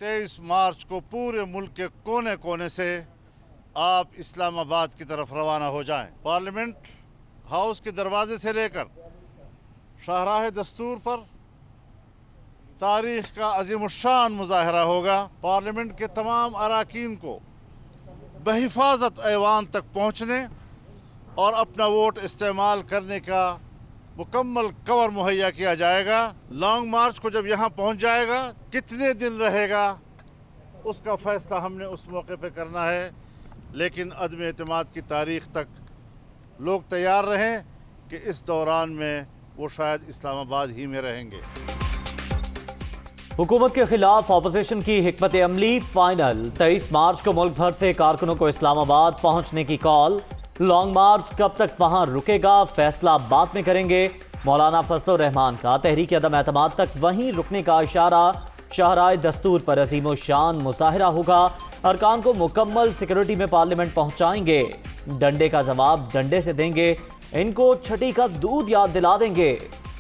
23 मार्च को पूरे मुल्क के कोने कोने से आप इस्लामाबाद की तरफ रवाना हो जाएं। पार्लियामेंट हाउस के दरवाजे से लेकर शाहराह दस्तूर पर तारीख का अजीमुशान मुजाहरा होगा। पार्लियामेंट के तमाम अराकीन को बहिफाजत ऐवान तक पहुँचने और अपना वोट इस्तेमाल करने का मुकम्मल कवर मुहैया किया जाएगा। लॉन्ग मार्च को जब यहाँ पहुँच जाएगा, कितने दिन रहेगा उसका फैसला हमने उस मौके पे करना है, लेकिन अदम एतमाद की तारीख तक लोग तैयार रहें कि इस दौरान में वो शायद इस्लामाबाद ही में रहेंगे। हुकूमत के खिलाफ अपोजिशन की हिकमत अमली फाइनल। 23 मार्च को मुल्क भर से कारकुनों को इस्लामाबाद पहुंचने की कॉल। लॉन्ग मार्च कब तक वहां रुकेगा, फैसला बाद में करेंगे। मौलाना फजलुर रहमान का तहरीक अदम एतमाद तक वहीं रुकने का इशारा। शाहराह दस्तूर पर अजीम शान मुजाहिरा होगा। अरकान को मुकम्मल सिक्योरिटी में पार्लियामेंट पहुंचाएंगे। डंडे का जवाब डंडे से देंगे। इनको छठी का दूध याद दिला देंगे।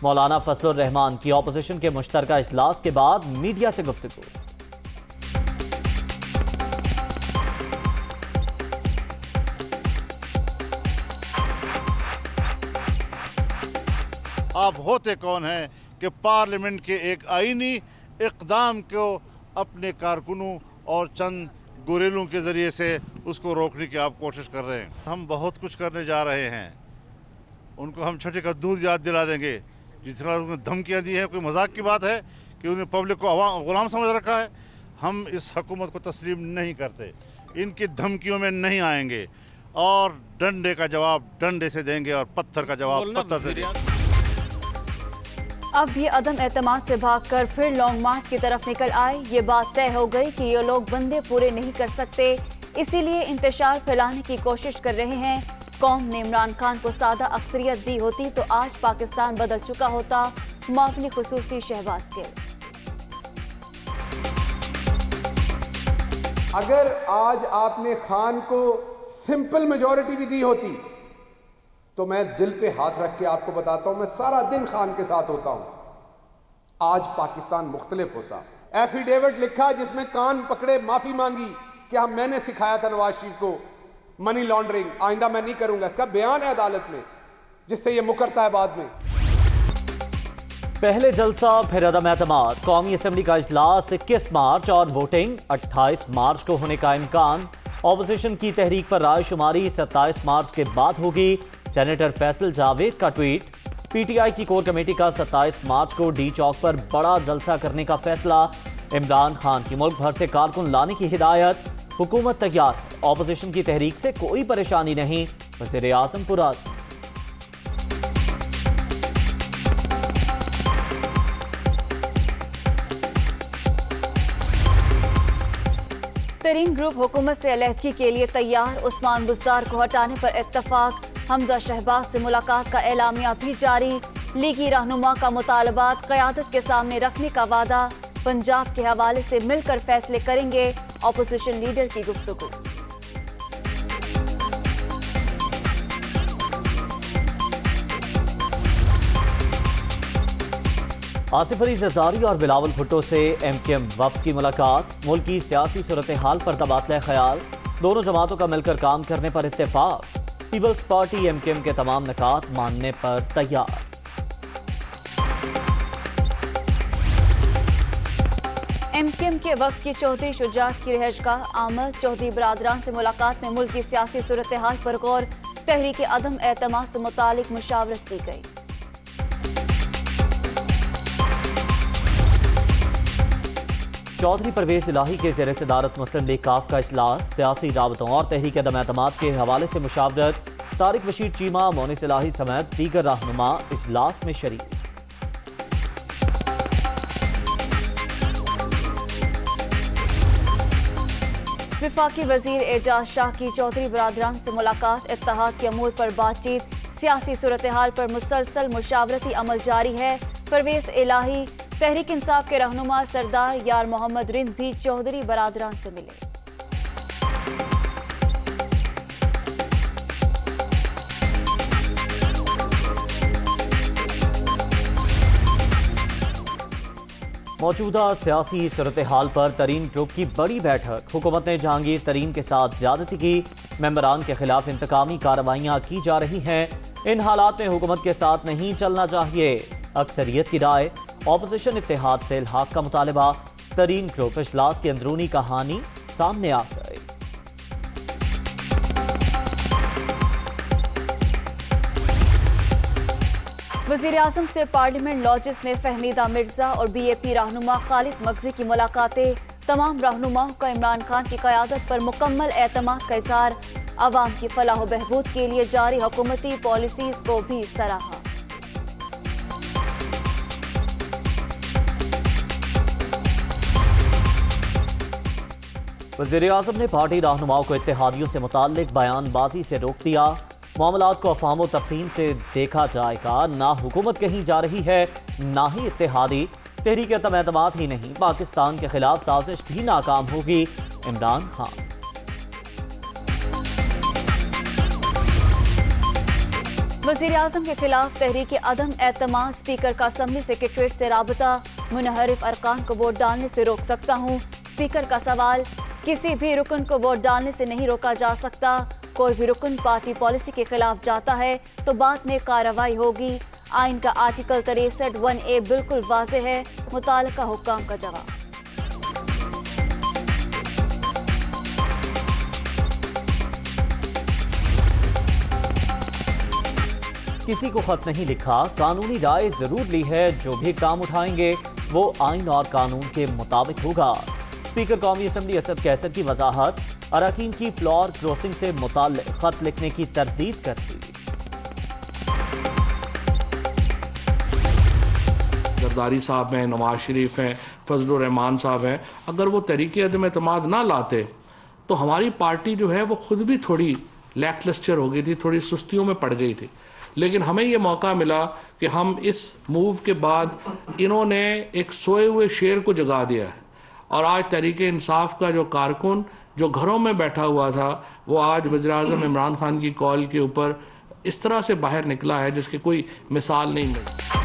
मौलाना फजलुर रहमान की अपोजिशन के मुश्तरका इजलास के बाद मीडिया से गुफ्तगू। आप होते कौन हैं कि पार्लियामेंट के एक आईनी इक़दाम को अपने कारकुनों और चंद गुरेलों के ज़रिए से उसको रोकने की आप कोशिश कर रहे हैं। हम बहुत कुछ करने जा रहे हैं। उनको हम छठे का दूध याद दिला देंगे। जिस तरह उन्होंने धमकियाँ दी हैं, कोई मजाक की बात है कि उन्हें पब्लिक को गुलाम समझ रखा है। हम इस हुकूमत को तस्लीम नहीं करते, इनकी धमकियों में नहीं आएंगे और डंडे का जवाब डंडे से देंगे और पत्थर का जवाब पत्थर से देंगे। अब भी अदम एतमाद से भागकर फिर लॉन्ग मार्च की तरफ निकल आए। ये बात तय हो गई कि ये लोग बंदे पूरे नहीं कर सकते, इसीलिए इंतशार फैलाने की कोशिश कर रहे हैं। कौम ने इमरान खान को सादा अक्सरियत दी होती तो आज पाकिस्तान बदल चुका होता। मौफनी खुसूसी शहबाज के अगर आज आपने खान को सिंपल मेजॉरिटी भी दी होती तो मैं दिल पे हाथ रख के आपको बताता हूं, मैं सारा दिन खान के साथ होता हूं। आज पाकिस्तान मुख्तलिफ होता। एफिडेविट लिखा जिसमें कान पकड़े माफी मांगी कि हाँ मैंने सिखाया था नवाज शरीफ को मनी लॉन्ड्रिंग, आइंदा मैं नहीं करूंगा। इसका बयान है अदालत में जिससे ये मुकरता है बाद में। पहले जलसा फिर अदम एतमाद। कौमी असम्बली का इजलास 21 मार्च और वोटिंग 28 मार्च को होने का इम्कान। ऑपोजिशन की तहरीक पर राय शुमारी 27 मार्च के बाद होगी। सेनेटर फैसल जावेद का ट्वीट। पीटीआई की कोर कमेटी का 27 मार्च को डी चौक पर बड़ा जलसा करने का फैसला। इमरान खान की मुल्क भर से कारकुन लाने की हिदायत। हुकूमत तैयार, ऑपोजिशन की तहरीक से कोई परेशानी नहीं। वज़ीर आज़म पुराज। तरीन ग्रुप हुकूमत से अलहदगी के लिए तैयार। उस्मान बुज़दार को हटाने पर इत्तफाक। हमजा शहबाज से मुलाकात का एलामिया भी जारी। लीगी रहनुमा का मुतालबात क़यादत के सामने रखने का वादा। पंजाब के हवाले से मिलकर फैसले करेंगे। अपोजिशन लीडर की गुफ्तगू। आसिफ अली जरदारी और बिलावल भुट्टो से एमकेएम वफ्द की मुलाकात। मुल्क की सियासी सूरत हाल पर तबादला ख्याल। दोनों जमातों का मिलकर काम करने पर इत्तेफाक। पीपल्स पार्टी एमकेएम के तमाम नकात मानने पर तैयार। एमकेएम के वफ्द की चौधरी शुजात की रहजगाह आमद। चौधरी बरादरान से मुलाकात में मुल्क की सियासी सूरत हाल पर गौर। तहरीक अदम एतमाद से मुतालिक मुशावरत की गई। चौधरी परवेज इलाही के ज़ेर सदारत मुस्लिम लीग काफ का इजलास। सियासी राबतों और तहरीक अदम एतमाद के हवाले से मुशावरत। तारिक बशीर चीमा, मोनिस इलाही समेत दीगर रहनुमा इजलास में शरीक। वफाकी वजीर एजाज शाह की चौधरी बरादरान से मुलाकात। इत्तेहाद के अमूर पर बातचीत। सियासी सूरत हाल पर मुसलसल मुशावरती अमल जारी है। परवेज इलाही, तहरीक इंसाफ के रहनुमा सरदार यार मोहम्मद रिंद भी चौधरी बरादरान से मिले। موجودہ سیاسی صورتحال پر ترین گروپ کی بڑی بیٹھک، حکومت نے جہانگیر ترین کے ساتھ زیادتی کی، ممبران کے خلاف انتقامی کارروائیاں کی جا رہی ہیں، ان حالات میں حکومت کے ساتھ نہیں چلنا چاہیے، اکثریت کی رائے، اپوزیشن اتحاد سے الحاق کا مطالبہ، ترین گروپ اجلاس کی اندرونی کہانی سامنے آ گئی۔ وزیراعظم سے پارلیمنٹ لاجز میں فہمیدہ مرزا اور بی اے پی رہنما خالد مغزی کی ملاقاتیں، تمام رہنماؤں کا عمران خان کی قیادت پر مکمل اعتماد کا اظہار، عوام کی فلاح و بہبود کے لیے جاری حکومتی پالیسیز کو بھی سراہا۔ وزیراعظم نے پارٹی رہنماؤں کو اتحادیوں سے متعلق بیان بازی سے روک دیا، معاملات کو افہام و تفہیم سے دیکھا جائے گا، نہ حکومت کہیں جا رہی ہے نہ ہی اتحادی، تحریک عدم اعتماد ہی نہیں، پاکستان کے خلاف سازش بھی ناکام ہوگی، عمران خان۔ وزیراعظم کے خلاف تحریک عدم اعتماد، اسپیکر کا اسمبلی سیکریٹریٹ سے رابطہ، منحرف ارکان کو ووٹ ڈالنے سے روک سکتا ہوں، اسپیکر کا سوال، کسی بھی رکن کو ووٹ ڈالنے سے نہیں روکا جا سکتا، کوئی بھی رکن پارٹی پالیسی کے خلاف جاتا ہے تو بعد میں کارروائی ہوگی، آئین کا آرٹیکل 63(1)A بالکل واضح ہے، متعلقہ حکام کا جواب۔ کسی کو خط نہیں لکھا، قانونی رائے ضرور لی ہے، جو بھی کام اٹھائیں گے وہ آئین اور قانون کے مطابق ہوگا، اسپیکر قومی اسمبلی اسد کیسر کی وضاحت، اراکین کی فلور کروسنگ سے متعلق خط لکھنے کی تردید کر دی۔ زرداری صاحب ہیں، نواز شریف ہیں، فضل الرحمان صاحب ہیں، اگر وہ تحریک عدم اعتماد نہ لاتے تو ہماری پارٹی جو ہے وہ خود بھی تھوڑی لیک لسچر ہو گئی تھی، تھوڑی سستیوں میں پڑ گئی تھی، لیکن ہمیں یہ موقع ملا کہ ہم اس موو کے بعد انہوں نے ایک سوئے ہوئے شیر کو جگا دیا ہے، اور آج تحریک انصاف کا جو کارکن جو گھروں میں بیٹھا ہوا تھا وہ آج وزیراعظم عمران خان کی کال کے اوپر اس طرح سے باہر نکلا ہے جس کی کوئی مثال نہیں ملتی۔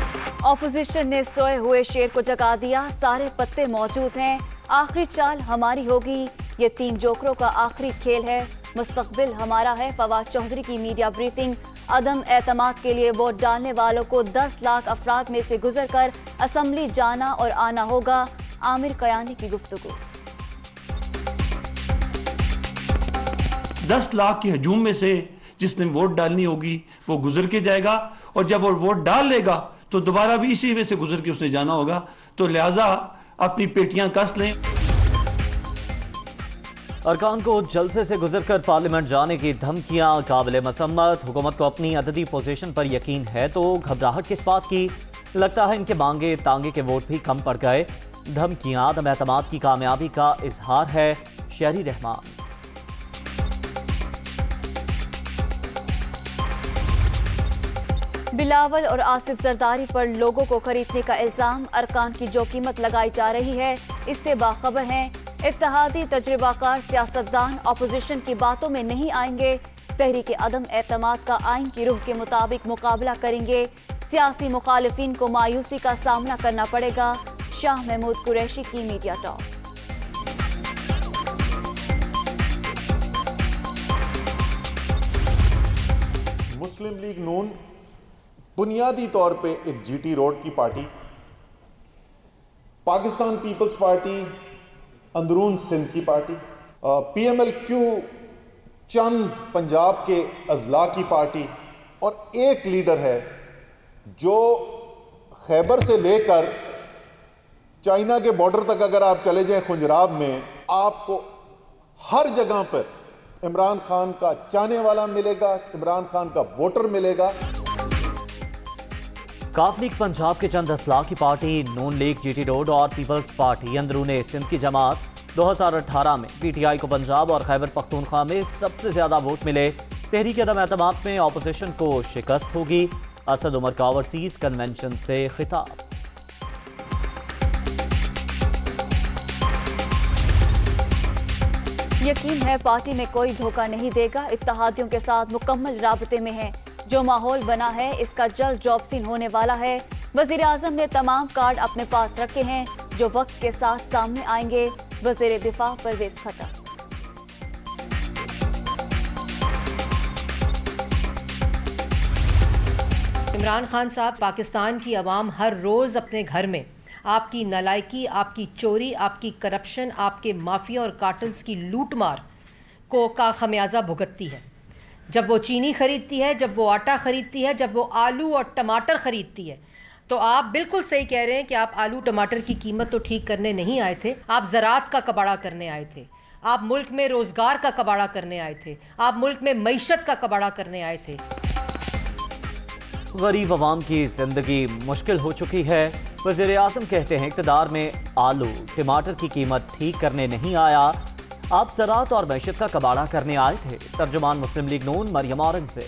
اپوزیشن نے سوئے ہوئے شیر کو جگا دیا، سارے پتے موجود ہیں، آخری چال ہماری ہوگی، یہ 3 جوکروں کا آخری کھیل ہے، مستقبل ہمارا ہے، فواد چودھری کی میڈیا بریفنگ، عدم اعتماد کے لیے ووٹ ڈالنے والوں کو 10 لاکھ افراد میں سے گزر کر اسمبلی جانا اور آنا ہوگا، عامر قیانی کی گفتگو۔ 10 لاکھ کے ہجوم میں سے جس نے ووٹ ڈالنی ہوگی وہ گزر کے جائے گا، اور جب وہ ووٹ ڈال لے گا تو دوبارہ بھی اسی میں سے گزر کے اس نے جانا ہوگا، تو لہٰذا اپنی پیٹیاں کس لیں۔ ارکان کو جلسے سے گزر کر پارلیمنٹ جانے کی دھمکیاں قابل مذمت، حکومت کو اپنی عددی پوزیشن پر یقین ہے تو گھبراہٹ کس بات کی، لگتا ہے ان کے مانگے تانگے کے ووٹ بھی کم پڑ گئے، دھمکیاں عدم اعتماد کی کامیابی کا اظہار ہے، شہری رحمان۔ بلاول اور آصف زرداری پر لوگوں کو خریدنے کا الزام، ارکان کی جو قیمت لگائی جا رہی ہے اس سے باخبر ہیں، اتحادی تجربہ کار سیاستدان اپوزیشن کی باتوں میں نہیں آئیں گے، تحریک عدم اعتماد کا آئین کی روح کے مطابق مقابلہ کریں گے، سیاسی مخالفین کو مایوسی کا سامنا کرنا پڑے گا، شاہ محمود قریشی کی میڈیا ٹاک۔ مسلم لیگ نون بنیادی طور پہ ایک جی ٹی روڈ کی پارٹی، پاکستان پیپلز پارٹی اندرون سندھ کی پارٹی، پی ایم ایل کیو چند پنجاب کے اضلاع کی پارٹی، اور ایک لیڈر ہے جو خیبر سے لے کر چائنا کے بارڈر تک اگر آپ چلے جائیں خنجراب میں، آپ کو ہر جگہ پر عمران خان کا چاہنے والا ملے گا، عمران خان کا ووٹر ملے گا۔ کاف لیگ پنجاب کے چند اضلاع کی پارٹی نون لیگ جی ٹی روڈ اور پیپلز پارٹی اندرون سندھ کی جماعت 2018 میں پی ٹی آئی کو پنجاب اور خیبر پختونخوا میں سب سے زیادہ ووٹ ملے، تحریک عدم اعتماد میں اپوزیشن کو شکست ہوگی، اسد عمر کا اوورسیز کنونشن سے خطاب۔ یقین ہے پارٹی میں کوئی دھوکہ نہیں دے گا، اتحادیوں کے ساتھ مکمل رابطے میں ہے، جو ماحول بنا ہے اس کا جلد ڈراپ سین ہونے والا ہے، وزیر اعظم نے تمام کارڈ اپنے پاس رکھے ہیں، जो वक्त के साथ सामने आएंगे। वज़ीर दिफा परवेज खट्टर। इमरान खान साहब, पाकिस्तान की आवाम हर रोज़ अपने घर में आपकी नालायकी, आपकी चोरी, आपकी करप्शन, आपके माफिया और कार्टल्स की लूटमार का खमियाजा भुगतती है। जब वो चीनी खरीदती है, जब वो आटा खरीदती है, जब वो आलू और टमाटर खरीदती है, तो आप बिल्कुल सही कह रहे हैं कि आप आलू टमाटर की कीमत तो ठीक करने नहीं आए थे, आप ज़राअत का कबाड़ा करने आए थे, आप मुल्क में रोज़गार का कबाड़ा करने आए थे, आप मुल्क में मईशत का कबाड़ा करने आए थे। गरीब आवाम की जिंदगी मुश्किल हो चुकी है। वज़ीर आज़म कहते हैं इक़्तिदार में आलू टमाटर की कीमत ठीक करने नहीं आया, आप ज़राअत और मैशत का कबाड़ा करने आए थे। तर्जुमान मुस्लिम लीग नून मरियम औरंग से।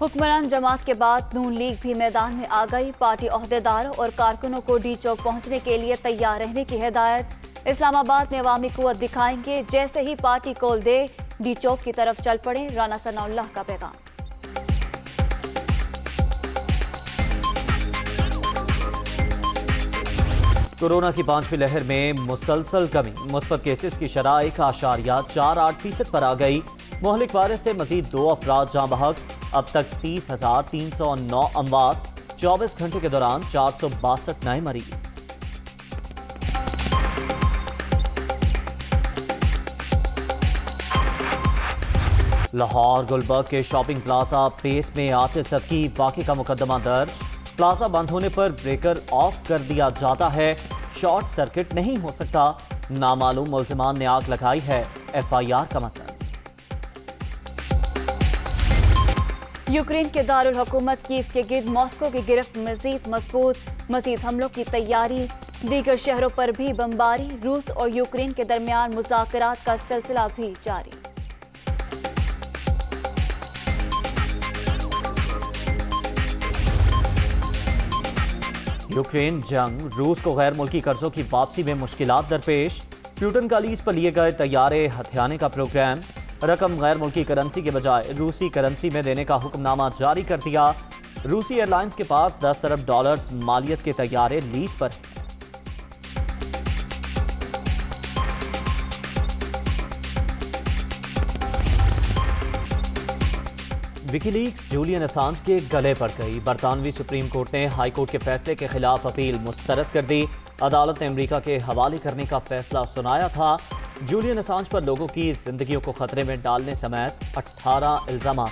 हुक्मरान जमात के बाद नून लीग भी मैदान में आ गई। पार्टी ओहदेदारों और कारकुनों को डी चौक पहुंचने के लिए तैयार रहने की हिदायत। इस्लामाबाद में अवामी कुव्वत दिखाएंगे, जैसे ही पार्टी कॉल दे डी चौक की तरफ चल पड़े, राना सनाउल्लाह का पैगाम। कोरोना की 5वीं लहर में मुसलसल कमी, मुस्बत केसेस की शरह 1.48% पर आ गई। मोहलिक वायरस से मजीद 2 अफराद जाँ बहक। अब तक 30,309 अमवात। 24 घंटे के दौरान 462 नए मरीज। लाहौर गुलबर्ग के शॉपिंग प्लाजा पेस में आतिशत की वाक़े का मुकदमा दर्ज। प्लाजा बंद होने पर ब्रेकर ऑफ कर दिया जाता है, शॉर्ट सर्किट नहीं हो सकता। नामालूम मुल्जिमान ने आग लगाई है, FIR का मतलब। यूक्रेन के दारुल हुकूमत कीव के गिर्द मॉस्को की गिरफ्त मजीद मजबूत। मजीद हमलों की तैयारी, दीगर शहरों पर भी बमबारी। रूस और यूक्रेन के दरमियान मुज़ाकरात का सिलसिला भी जारी। यूक्रेन जंग, रूस को गैर मुल्की कर्जों की वापसी में मुश्किलात दरपेश। प्यूटन का लीज पर लिए गए तैयारे हथियाने का प्रोग्राम। रकम गैर मुल्की करेंसी के बजाय रूसी करेंसी में देने का हुक्मनामा जारी कर दिया। रूसी एयरलाइंस के पास $10 अरब मालियत के तैयारे लीज पर हैं। विकीलीक्स जूलियन असांज के गले पड़ गई। बरतानवी सुप्रीम कोर्ट ने हाई कोर्ट के फैसले के खिलाफ अपील मुस्तरद कर दी। अदालत ने अमेरिका के हवाले करने का फैसला सुनाया था। जूलियन असांज पर लोगों की जिंदगियों को खतरे में डालने समेत 18 इल्जामात।